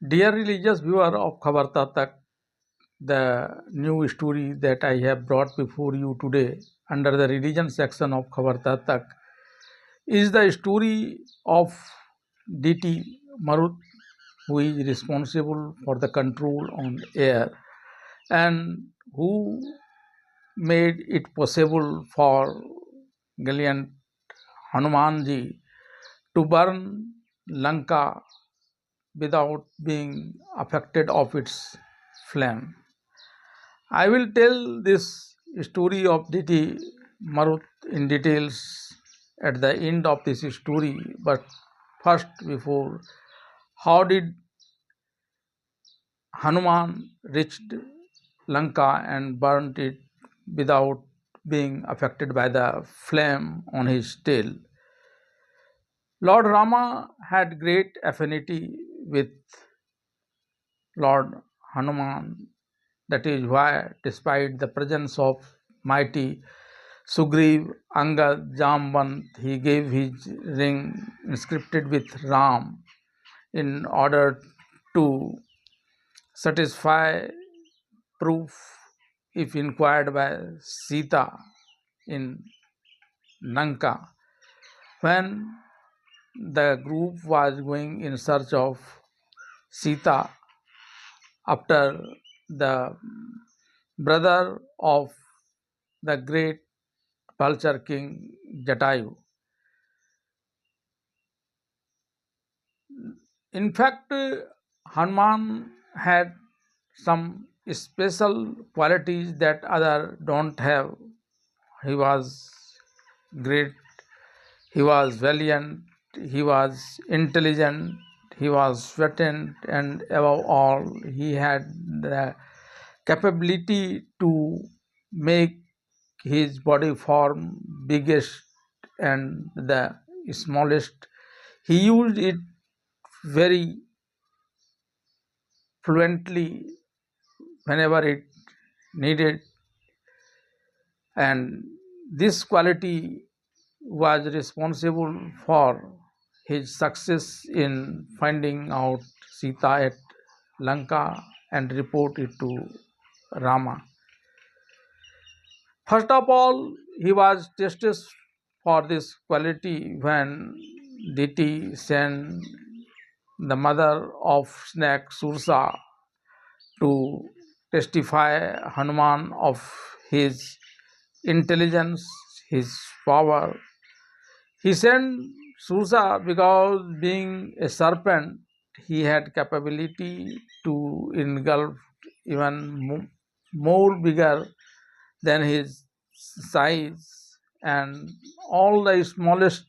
Dear religious viewer of Khabar Tatak, the new story that I have brought before you today under the religion section of Khabar Tatak is the story of deity Marut, who is responsible for the control on air and who made it possible for gallant Hanumanji to burn Lanka without being affected of its flame. I will tell this story of deity Marut in details at the end of this story, but first, before, how did Hanuman reached Lanka and burnt it without being affected by the flame on his tail? Lord Rama had great affinity with Lord Hanuman. That is why, despite the presence of mighty Sugriv, Angad, Jambant, he gave his ring inscripted with Ram in order to satisfy proof if inquired by Sita in Lanka. When the group was going in search of Sita after the brother of the great vulture king Jatayu. In fact, Hanuman had some special qualities that other don't have. He was great, he was valiant, he was intelligent, he was veteran, and above all, he had the capability to make his body form biggest and the smallest. He used it very fluently whenever it needed, and this quality was responsible for his success in finding out Sita at Lanka and report it to Rama. First of all, he was tested for this quality when deity sent the mother of snake Sursa to testify Hanuman of his intelligence, his power. He sent Sursa because being a serpent, he had capability to engulf even more bigger than his size and all the smallest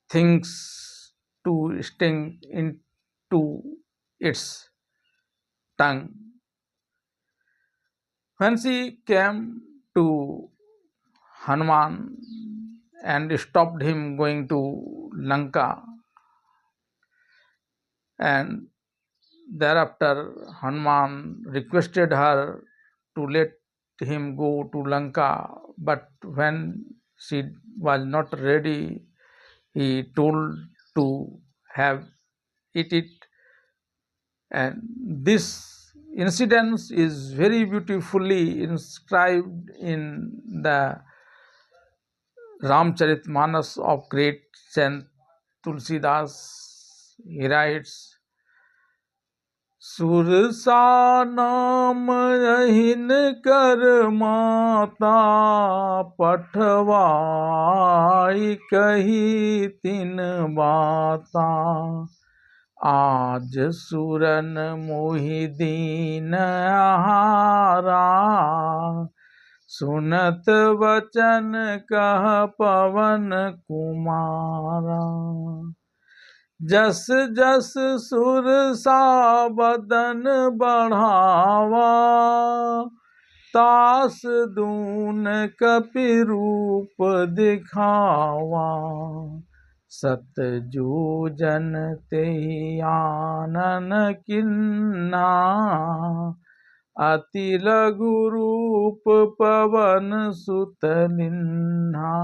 things to sting into its tongue. When she came to Hanuman and stopped him going to Lanka, and thereafter Hanuman requested her to let him go to Lanka, but when she was not ready, he told to have eat it. And this incident is very beautifully inscribed in the Ramcharitmanas of great Saint Tulsidas. He writes, Surasa नाम रहिन कर माता पठवाई कही तिन बाता आज सुरन मोहि दीन आहारा सुनत वचन कह पवन कुमारा जस जस सुर सा बदन बढ़ावा तास दून कपि रूप दिखावा सतजू जन ते आनन किन्ना अति लघु रूप पवन सुत निन्हा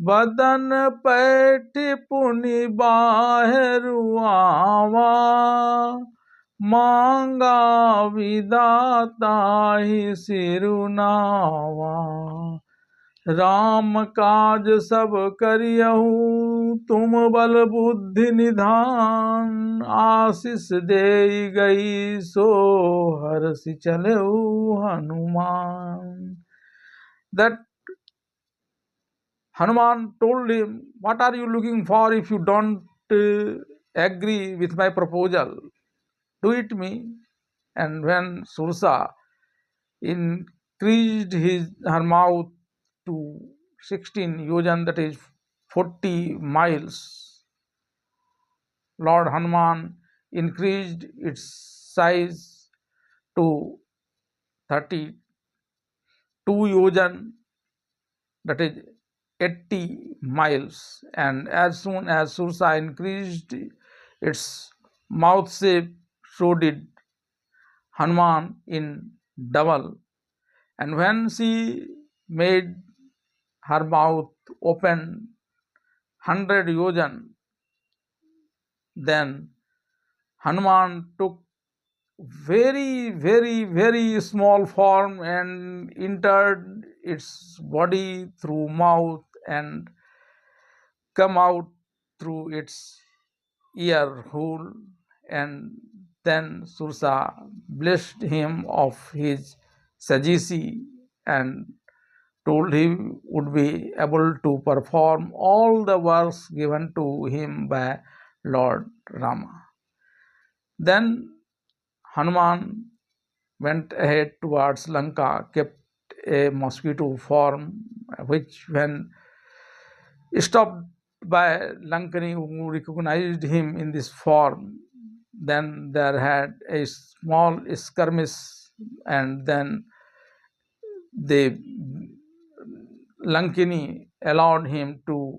बदन पैठ पुनि बाहरु आवा मांगा विदाता ही सिरुनावा। राम काज सब करियहु तुम बल बुद्धि निधान। आशीष दे गई सो हर्षि चलऊ Hanuman. That Hanuman told him, "What are you looking for if you don't agree with my proposal? Do it me." And when Sursa increased her mouth to 16 yojan, that is 40 miles, Lord Hanuman increased its size to 32 yojan, that is 80 miles. And as soon as Sursa increased its mouth shape, so did Hanuman in double. And when she made her mouth open 100 yojan, then Hanuman took very small form and entered its body through mouth and come out through its ear hole. And then Sursa blessed him of his sagacity and told he would be able to perform all the works given to him by Lord Rama. Then Hanuman went ahead towards Lanka, kept a mosquito form, which, when stopped by Lankani who recognized him in this form, then there had a small skirmish, and then the Lankini allowed him to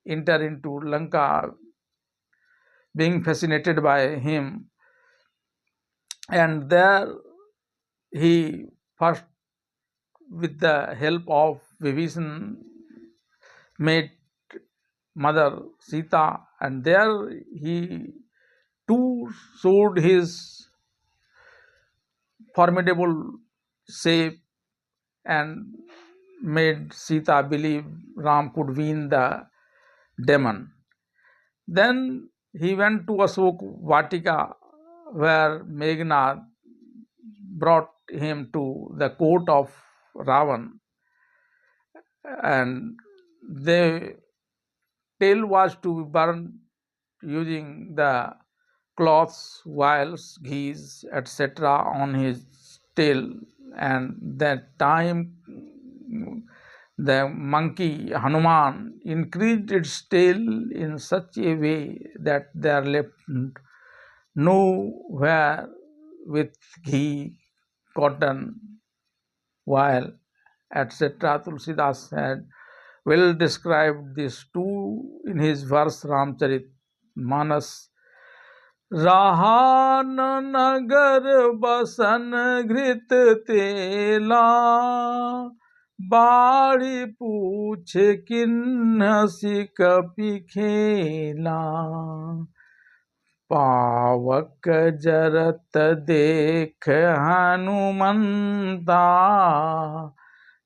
enter into Lanka, being fascinated by him. And there he first, with the help of Vibhishan, met Mother Sita, and there he too showed his formidable shape and made Sita believe Ram could win the demon. Then he went to Ashok Vatika, where Meghnad brought him to the court of Ravan, and the tail was to be burned using the cloths, vials, ghees, etc. on his tail. And that time the monkey Hanuman increased its tail in such a way that there left nowhere with ghee, cotton, vial, etc. Tulsidas had well described this too in his verse Ramcharit Manas. रहा न नगर बसन घृत तेला, बाड़ी पूछ किन्हसी कपि खेला। पावक जरत देख हनुमंता,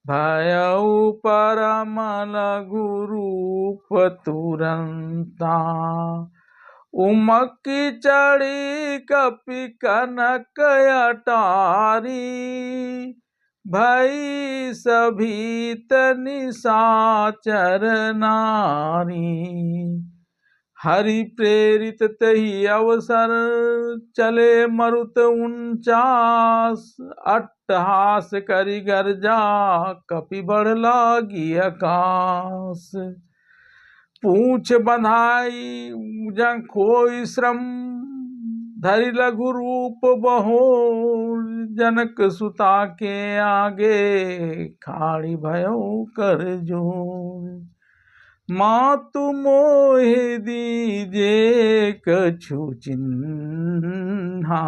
भयउ परम लघु रूप तुरंता। उमकी चढ़ी कपि कनक अटारी, भई सभीत निशाचर नारी। हरि प्रेरित तही अवसर, चले मरुत 49, अट्टहास करि गर्जा, कपि बढ़ लागी आकाश। पूछ बंधाई जं खोई श्रम, धरि लघु रूप बहोर। जनक सुता के आगे, खाड़ी भयो कर जोर। मातु मोहि दीजे कछु चिन्हा,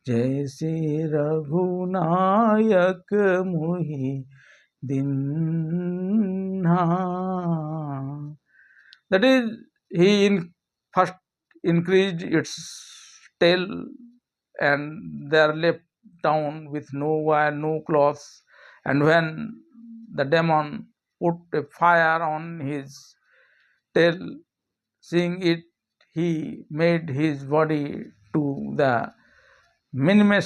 जैसे Raghunayak मुहि dinha. That is, he first increased its tail, and they are left down with no wire, no clothes. And when the demon put a fire on his tail, seeing it, he made his body to the minimum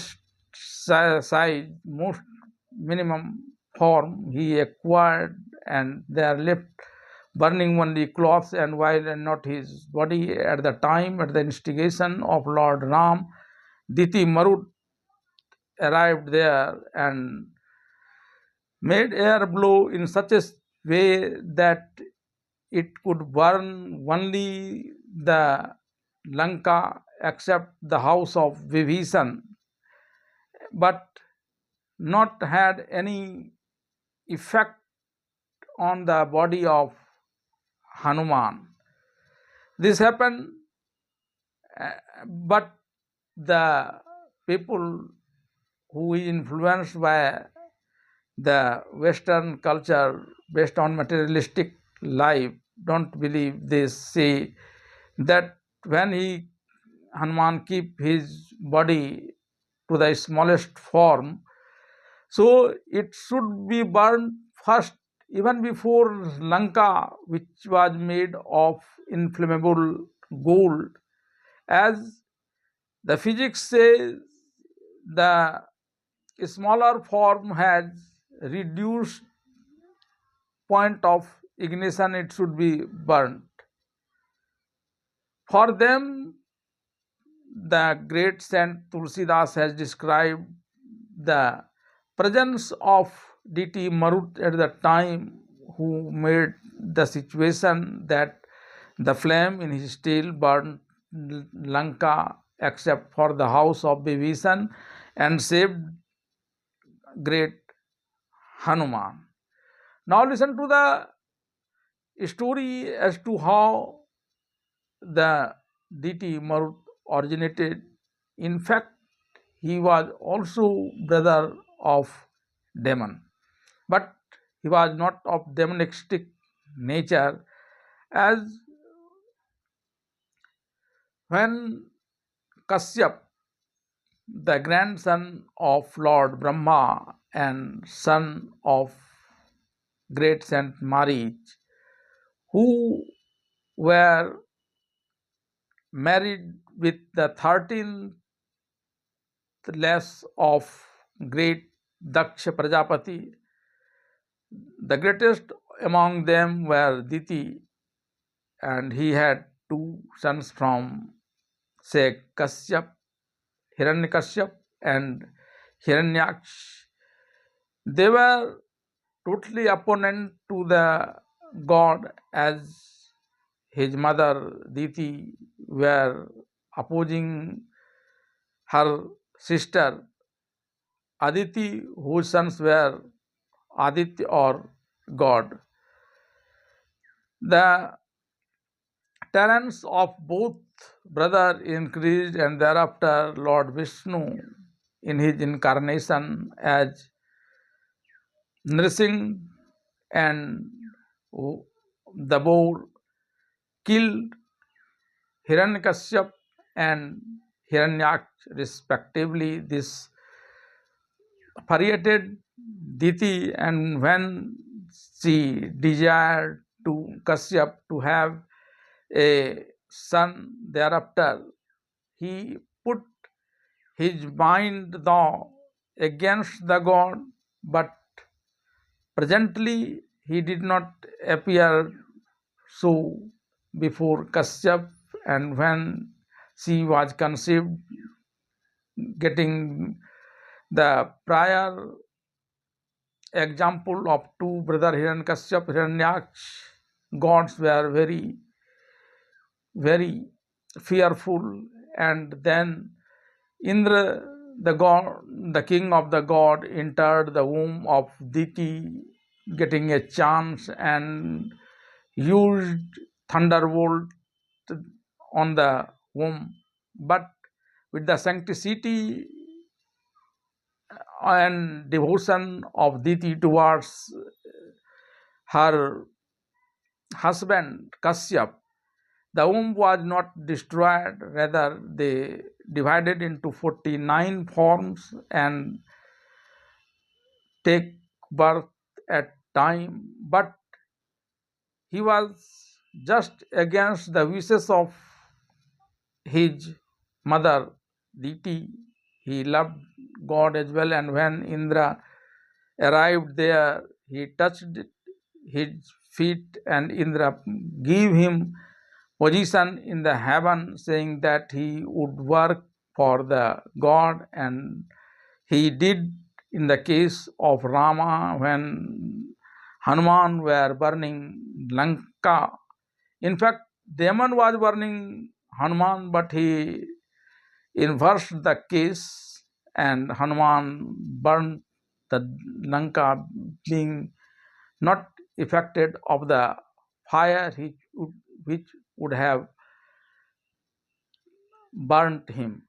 size, most minimum form he acquired, and they are left burning only clothes and while and not his body. At the time, at the instigation of Lord Ram, Diti Marut arrived there and made air blow in such a way that it could burn only the Lanka except the house of Vibhishan, but not had any effect on the body of Hanuman. This happened, but the people who is influenced by the Western culture based on materialistic life don't believe this. Say that when he Hanuman keep his body to the smallest form, so it should be burned first, even before Lanka, which was made of inflammable gold. As the physics says, the smaller form has reduced point of ignition, it should be burnt. For them, the great Saint Tulsidas has described the presence of deity Marut at the time, who made the situation that the flame in his steel burned Lanka except for the house of Vibhishan and saved great Hanuman. Now listen to the story as to how the deity Marut originated. In fact, he was also brother of demon, but he was not of demonistic nature. As when Kashyap, the grandson of Lord Brahma and son of great Saint Maruts, who were married with the 13th less of great Daksha Prajapati. The greatest among them were Diti, and he had two sons from, say, Kashyap, Hiranyakashyap, and Hiranyaksh. They were totally opponent to the god, as his mother Diti were opposing her sister Aditi, whose sons were Aditya or God. The talents of both brother increased, and thereafter Lord Vishnu, in his incarnation as Nrsimha and the boar, killed Hiranyakashyap and Hiranyaksh respectively. This furiated Diti, and when she desired to Kashyap to have a son thereafter, he put his mind now against the god, but presently he did not appear so before Kashyap, and when she was conceived, getting the prior example of two brother Hiranyakashyap, Hiranyaksh, gods were very, very fearful, and then Indra, the god, the king of the god, entered the womb of Diti, getting a chance and used thunderbolt on the womb, but with the sanctity and devotion of Diti towards her husband Kashyap, the womb was not destroyed, rather they divided into 49 forms and take birth at time, but he was just against the wishes of his mother Diti. He loved God as well, and when Indra arrived there, he touched his feet, and Indra gave him position in the heaven, saying that he would work for the God, and he did in the case of Rama when Hanuman were burning Lanka. In fact, Demon was burning Hanuman, but he inversed the case, and Hanuman burned the Lanka, being not affected of the fire which would have burnt him.